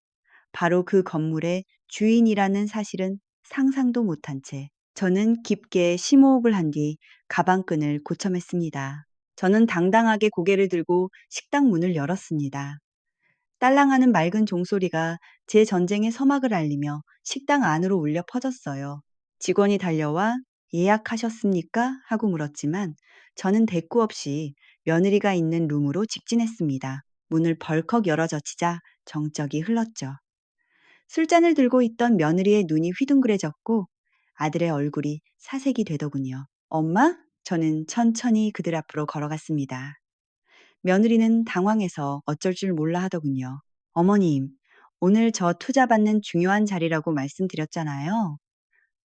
바로 그 건물의 주인이라는 사실은 상상도 못한 채 저는 깊게 심호흡을 한 뒤 가방끈을 고쳐맸습니다. 저는 당당하게 고개를 들고 식당 문을 열었습니다. 딸랑하는 맑은 종소리가 제 전쟁의 서막을 알리며 식당 안으로 울려 퍼졌어요. 직원이 달려와 예약하셨습니까? 하고 물었지만 저는 대꾸 없이 며느리가 있는 룸으로 직진했습니다. 문을 벌컥 열어젖히자 정적이 흘렀죠. 술잔을 들고 있던 며느리의 눈이 휘둥그레졌고 아들의 얼굴이 사색이 되더군요. 엄마? 저는 천천히 그들 앞으로 걸어갔습니다. 며느리는 당황해서 어쩔 줄 몰라 하더군요. 어머님, 오늘 저 투자 받는 중요한 자리라고 말씀드렸잖아요.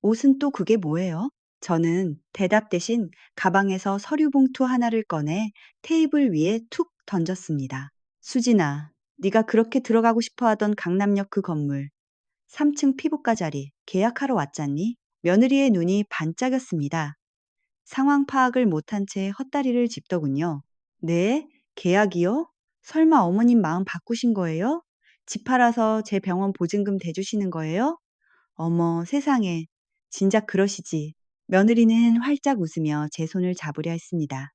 옷은 또 그게 뭐예요? 저는 대답 대신 가방에서 서류 봉투 하나를 꺼내 테이블 위에 툭 던졌습니다. 수진아, 네가 그렇게 들어가고 싶어 하던 강남역 그 건물 3층 피부과 자리 계약하러 왔잖니? 며느리의 눈이 반짝였습니다. 상황 파악을 못한 채 헛다리를 짚더군요. 네? 계약이요? 설마 어머님 마음 바꾸신 거예요? 집 팔아서 제 병원 보증금 대주시는 거예요? 어머, 세상에. 진작 그러시지. 며느리는 활짝 웃으며 제 손을 잡으려 했습니다.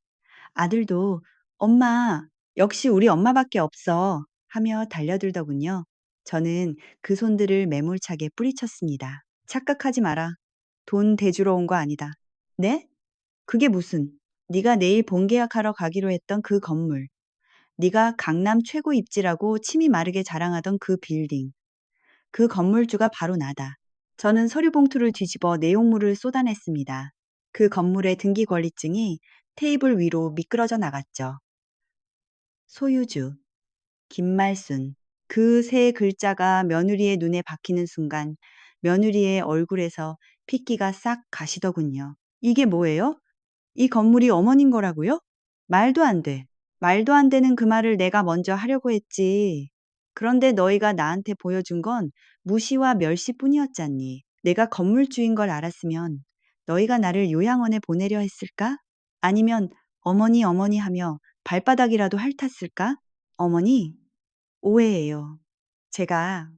아들도 엄마, 역시 우리 엄마밖에 없어 하며 달려들더군요. 저는 그 손들을 매몰차게 뿌리쳤습니다. 착각하지 마라. 돈 대주러 온 거 아니다. 네? 그게 무슨? 네가 내일 본계약하러 가기로 했던 그 건물. 네가 강남 최고 입지라고 침이 마르게 자랑하던 그 빌딩. 그 건물주가 바로 나다. 저는 서류 봉투를 뒤집어 내용물을 쏟아냈습니다. 그 건물의 등기 권리증이 테이블 위로 미끄러져 나갔죠. 소유주, 김말순. 그 세 글자가 며느리의 눈에 박히는 순간 며느리의 얼굴에서 핏기가 싹 가시더군요. 이게 뭐예요? 이 건물이 어머님 거라고요? 말도 안 돼. 말도 안 되는 그 말을 내가 먼저 하려고 했지. 그런데 너희가 나한테 보여준 건 무시와 멸시뿐이었잖니. 내가 건물주인 걸 알았으면 너희가 나를 요양원에 보내려 했을까? 아니면 어머니 어머니 하며 발바닥이라도 핥았을까? 어머니, 오해예요. 제가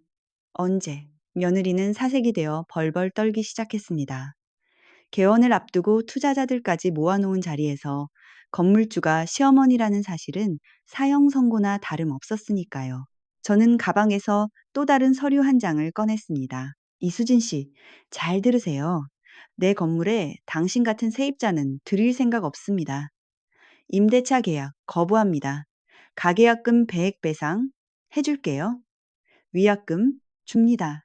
언제? 며느리는 사색이 되어 벌벌 떨기 시작했습니다. 개원을 앞두고 투자자들까지 모아놓은 자리에서 건물주가 시어머니라는 사실은 사형 선고나 다름없었으니까요. 저는 가방에서 또 다른 서류 한 장을 꺼냈습니다. 이수진 씨, 잘 들으세요. 내 건물에 당신 같은 세입자는 들일 생각 없습니다. 임대차 계약 거부합니다. 가계약금 100 배상 해줄게요. 위약금 줍니다.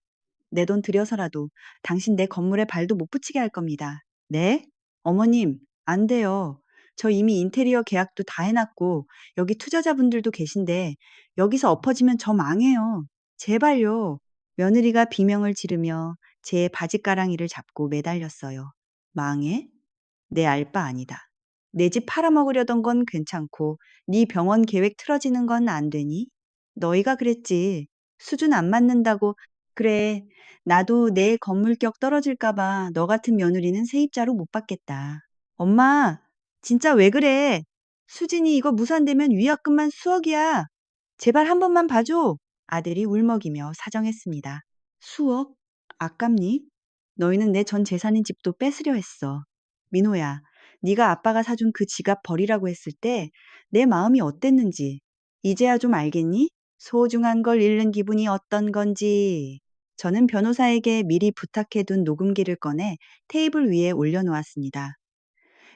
내 돈 들여서라도 당신 내 건물에 발도 못 붙이게 할 겁니다. 네? 어머님, 안 돼요. 저 이미 인테리어 계약도 다 해놨고 여기 투자자분들도 계신데 여기서 엎어지면 저 망해요. 제발요. 며느리가 비명을 지르며 제 바짓가랑이를 잡고 매달렸어요. 망해? 내 알 바 아니다. 내 집 팔아먹으려던 건 괜찮고 네 병원 계획 틀어지는 건 안 되니? 너희가 그랬지. 수준 안 맞는다고. 그래, 나도 내 건물격 떨어질까 봐 너 같은 며느리는 세입자로 못 받겠다. 엄마, 진짜 왜 그래? 수진이 이거 무산되면 위약금만 수억이야. 제발 한 번만 봐줘. 아들이 울먹이며 사정했습니다. 수억? 아깝니? 너희는 내 전 재산인 집도 뺏으려 했어. 민호야, 네가 아빠가 사준 그 지갑 버리라고 했을 때 내 마음이 어땠는지 이제야 좀 알겠니? 소중한 걸 잃는 기분이 어떤 건지. 저는 변호사에게 미리 부탁해둔 녹음기를 꺼내 테이블 위에 올려놓았습니다.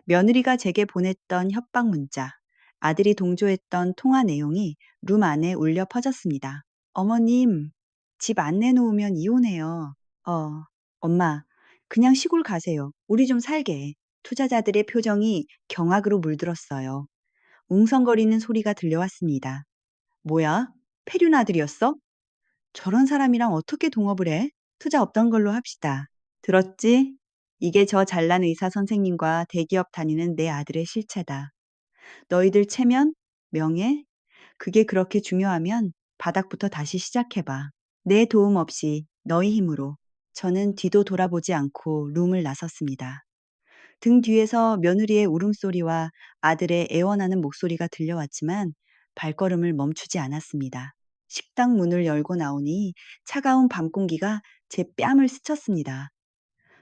며느리가 제게 보냈던 협박 문자, 아들이 동조했던 통화 내용이 룸 안에 울려 퍼졌습니다. 어머님, 집 안 내놓으면 이혼해요. 어, 엄마, 그냥 시골 가세요. 우리 좀 살게. 투자자들의 표정이 경악으로 물들었어요. 웅성거리는 소리가 들려왔습니다. 뭐야? 폐륜 아들이었어? 저런 사람이랑 어떻게 동업을 해? 투자 없던 걸로 합시다. 들었지? 이게 저 잘난 의사 선생님과 대기업 다니는 내 아들의 실체다. 너희들 체면, 명예, 그게 그렇게 중요하면 바닥부터 다시 시작해봐. 내 도움 없이 너희 힘으로. 저는 뒤도 돌아보지 않고 룸을 나섰습니다. 등 뒤에서 며느리의 울음소리와 아들의 애원하는 목소리가 들려왔지만 발걸음을 멈추지 않았습니다. 식당 문을 열고 나오니 차가운 밤 공기가 제 뺨을 스쳤습니다.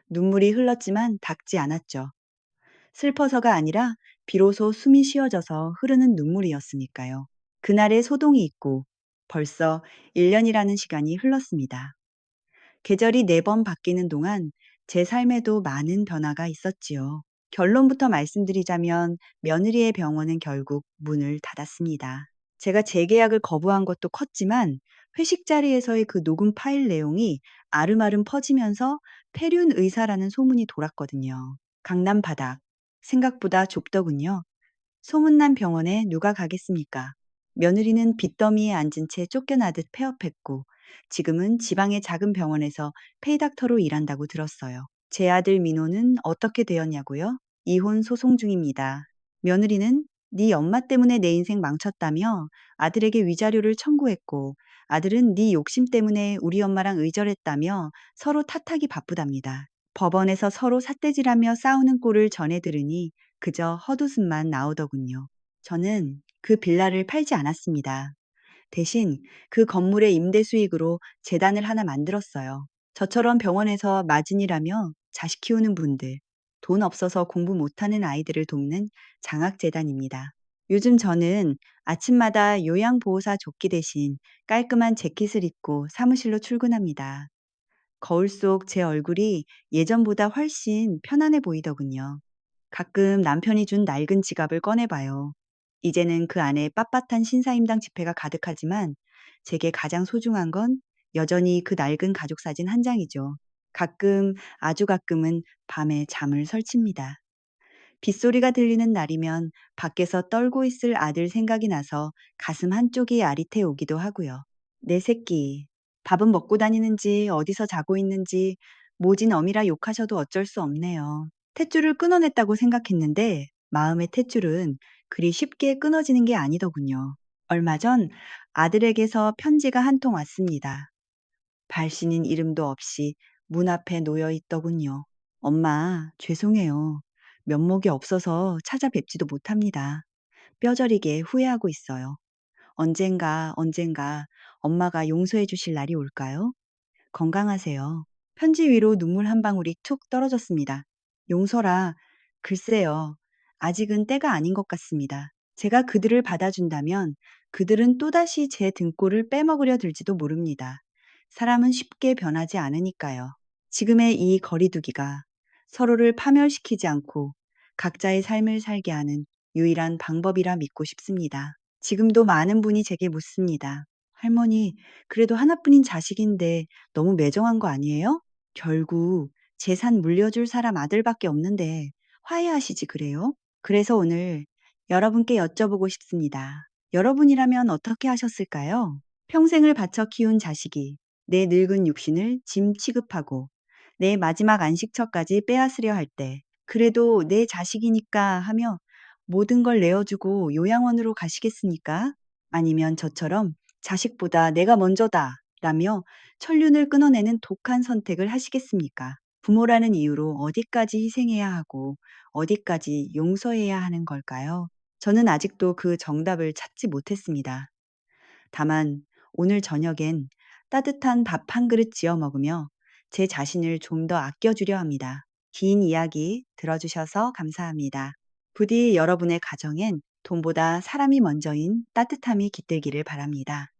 눈물이 흘렀지만 닦지 않았죠. 슬퍼서가 아니라 비로소 숨이 쉬어져서 흐르는 눈물이었으니까요. 그날의 소동이 있고 벌써 1년이라는 시간이 흘렀습니다. 계절이 4번 바뀌는 동안 제 삶에도 많은 변화가 있었지요. 결론부터 말씀드리자면 며느리의 병원은 결국 문을 닫았습니다. 제가 재계약을 거부한 것도 컸지만 회식 자리에서의 그 녹음 파일 내용이 아름아름 퍼지면서 폐륜 의사라는 소문이 돌았거든요. 강남 바닥. 생각보다 좁더군요. 소문난 병원에 누가 가겠습니까? 며느리는 빚더미에 앉은 채 쫓겨나듯 폐업했고 지금은 지방의 작은 병원에서 페이닥터로 일한다고 들었어요. 제 아들 민호는 어떻게 되었냐고요? 이혼 소송 중입니다. 며느리는 네 엄마 때문에 내 인생 망쳤다며 아들에게 위자료를 청구했고 아들은 네 욕심 때문에 우리 엄마랑 의절했다며 서로 탓하기 바쁘답니다. 법원에서 서로 삿대질하며 싸우는 꼴을 전해 들으니 그저 헛웃음만 나오더군요. 저는 그 빌라를 팔지 않았습니다. 대신 그 건물의 임대 수익으로 재단을 하나 만들었어요. 저처럼 병원에서 마진이라며 자식 키우는 분들, 돈 없어서 공부 못하는 아이들을 돕는 장학재단입니다. 요즘 저는 아침마다 요양보호사 조끼 대신 깔끔한 재킷을 입고 사무실로 출근합니다. 거울 속 제 얼굴이 예전보다 훨씬 편안해 보이더군요. 가끔 남편이 준 낡은 지갑을 꺼내봐요. 이제는 그 안에 빳빳한 신사임당 지폐가 가득하지만 제게 가장 소중한 건 여전히 그 낡은 가족 사진 한 장이죠. 가끔, 아주 가끔은 밤에 잠을 설칩니다. 빗소리가 들리는 날이면 밖에서 떨고 있을 아들 생각이 나서 가슴 한쪽이 아릿해 오기도 하고요. 내 새끼, 밥은 먹고 다니는지 어디서 자고 있는지 모진 어미라 욕하셔도 어쩔 수 없네요. 탯줄을 끊어냈다고 생각했는데 마음의 탯줄은 그리 쉽게 끊어지는 게 아니더군요. 얼마 전 아들에게서 편지가 한 통 왔습니다. 발신인 이름도 없이 문 앞에 놓여 있더군요. 엄마, 죄송해요. 면목이 없어서 찾아뵙지도 못합니다. 뼈저리게 후회하고 있어요. 언젠가 엄마가 용서해 주실 날이 올까요? 건강하세요. 편지 위로 눈물 한 방울이 툭 떨어졌습니다. 용서라. 글쎄요. 아직은 때가 아닌 것 같습니다. 제가 그들을 받아준다면 그들은 또다시 제 등골을 빼먹으려 들지도 모릅니다. 사람은 쉽게 변하지 않으니까요. 지금의 이 거리두기가 서로를 파멸시키지 않고 각자의 삶을 살게 하는 유일한 방법이라 믿고 싶습니다. 지금도 많은 분이 제게 묻습니다. 할머니, 그래도 하나뿐인 자식인데 너무 매정한 거 아니에요? 결국 재산 물려줄 사람 아들밖에 없는데 화해하시지 그래요? 그래서 오늘 여러분께 여쭤보고 싶습니다. 여러분이라면 어떻게 하셨을까요? 평생을 바쳐 키운 자식이 내 늙은 육신을 짐 취급하고 내 마지막 안식처까지 빼앗으려 할 때 그래도 내 자식이니까 하며 모든 걸 내어주고 요양원으로 가시겠습니까? 아니면 저처럼 자식보다 내가 먼저다 라며 천륜을 끊어내는 독한 선택을 하시겠습니까? 부모라는 이유로 어디까지 희생해야 하고 어디까지 용서해야 하는 걸까요? 저는 아직도 그 정답을 찾지 못했습니다. 다만 오늘 저녁엔 따뜻한 밥 한 그릇 지어 먹으며 제 자신을 좀 더 아껴주려 합니다. 긴 이야기 들어주셔서 감사합니다. 부디 여러분의 가정엔 돈보다 사람이 먼저인 따뜻함이 깃들기를 바랍니다.